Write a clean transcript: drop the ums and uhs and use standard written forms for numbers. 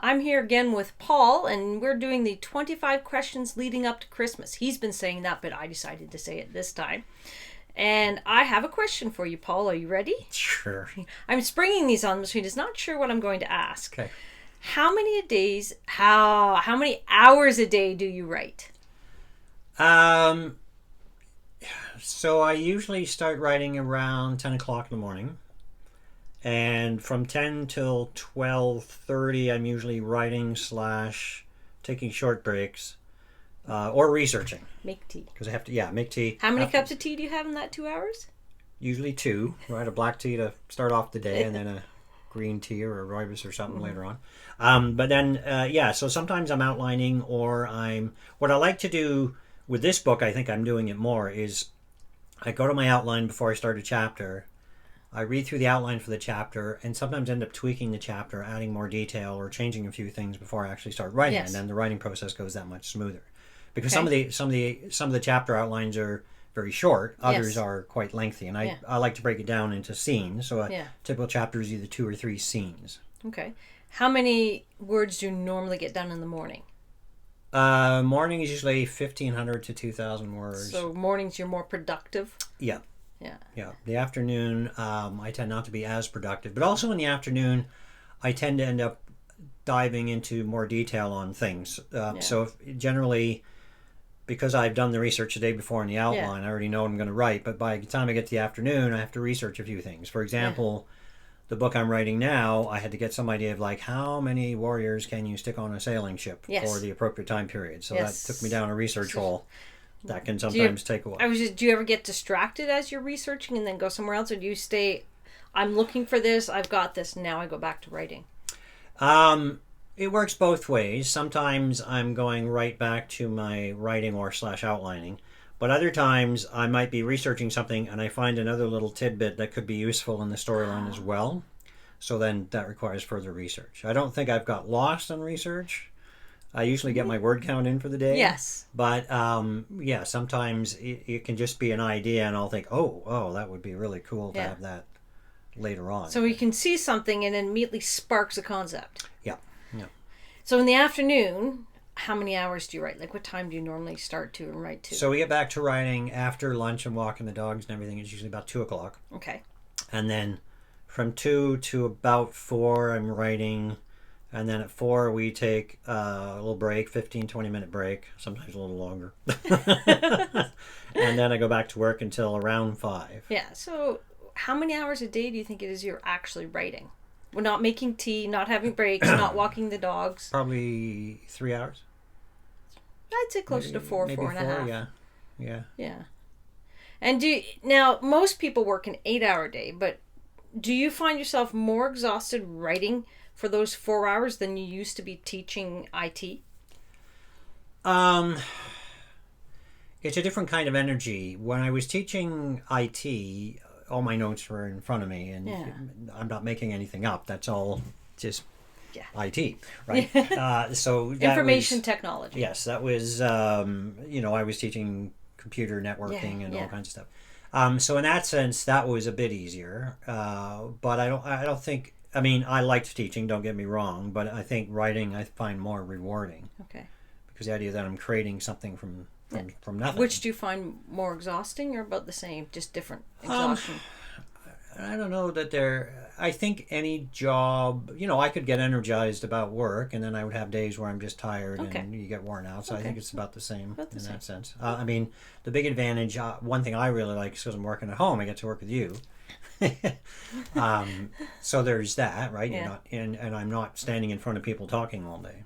I'm here again with Paul, and we're doing the 25 questions leading up to Christmas. He's been saying that, but I decided to say it this time. And I have a question for you, Paul. Are you ready? Sure. I'm springing these on the screen. He's not sure what I'm going to ask. Okay. How many hours a day do you write? So I usually start writing around 10 o'clock in the morning. And from 10 till 12:30, I'm usually writing / taking short breaks or researching. Make tea. Because I have to, make tea. How many cups of tea do you have in that 2 hours? Usually 2, right? A black tea to start off the day and then a green tea or a rooibos or something later on. But then, so sometimes I'm outlining what I like to do with this book, I think I'm doing it more, is I go to my outline before I start a chapter. I read through the outline for the chapter and sometimes end up tweaking the chapter, adding more detail or changing a few things before I actually start writing. Yes. And then the writing process goes that much smoother. Because some of the chapter outlines are very short, others are quite lengthy, and I like to break it down into scenes. So a typical chapter is either 2 or 3 scenes. Okay. How many words do you normally get done in the morning? Morning is usually 1,500 to 2,000 words. So mornings you're more productive? Yeah. Yeah. The afternoon, I tend not to be as productive. But also in the afternoon, I tend to end up diving into more detail on things. So generally, because I've done the research the day before in the outline, I already know what I'm going to write. But by the time I get to the afternoon, I have to research a few things. For example, the book I'm writing now, I had to get some idea of how many warriors can you stick on a sailing ship for the appropriate time period. So that took me down a research hole. That can sometimes take a while. Do you ever get distracted as you're researching and then go somewhere else? Or do you stay, I'm looking for this, I've got this, now I go back to writing? It works both ways. Sometimes I'm going right back to my writing or / outlining. But other times I might be researching something and I find another little tidbit that could be useful in the storyline as well. So then that requires further research. I don't think I've got lost on research. I usually get my word count in for the day. Yes. But sometimes it can just be an idea and I'll think, oh, that would be really cool to have that later on. So you can see something and it immediately sparks a concept. Yeah. So in the afternoon, how many hours do you write? What time do you normally start to and write to? So we get back to writing after lunch and walking the dogs and everything. It's usually about 2 o'clock. Okay. And then from 2 to about 4, I'm writing. And then at 4, we take a little break, 15-20 minute break, sometimes a little longer. And then I go back to work until around 5. Yeah. So how many hours a day do you think it is you're actually writing? We're not making tea, not having breaks, not walking the dogs. Probably 3 hours. I'd say closer to 4 and a half. Yeah. And now most people work an 8-hour day, but do you find yourself more exhausted writing for those 4 hours than you used to be teaching IT? It's a different kind of energy. When I was teaching IT, all my notes were in front of me, and I'm not making anything up. That's all just IT, right? So that information technology. Yes, that was. I was teaching computer networking and all kinds of stuff. So in that sense, that was a bit easier. But I don't think. I mean, I liked teaching. Don't get me wrong, but I think writing I find more rewarding. Okay. Because the idea that I'm creating something from nothing. Which do you find more exhausting or about the same? Just different exhaustion? I don't know that I think any job, I could get energized about work and then I would have days where I'm just tired and you get worn out. So I think it's about the same that sense. I mean, the big advantage, one thing I really like is because I'm working at home, I get to work with you. So there's that, right? You're not, and I'm not standing in front of people talking all day.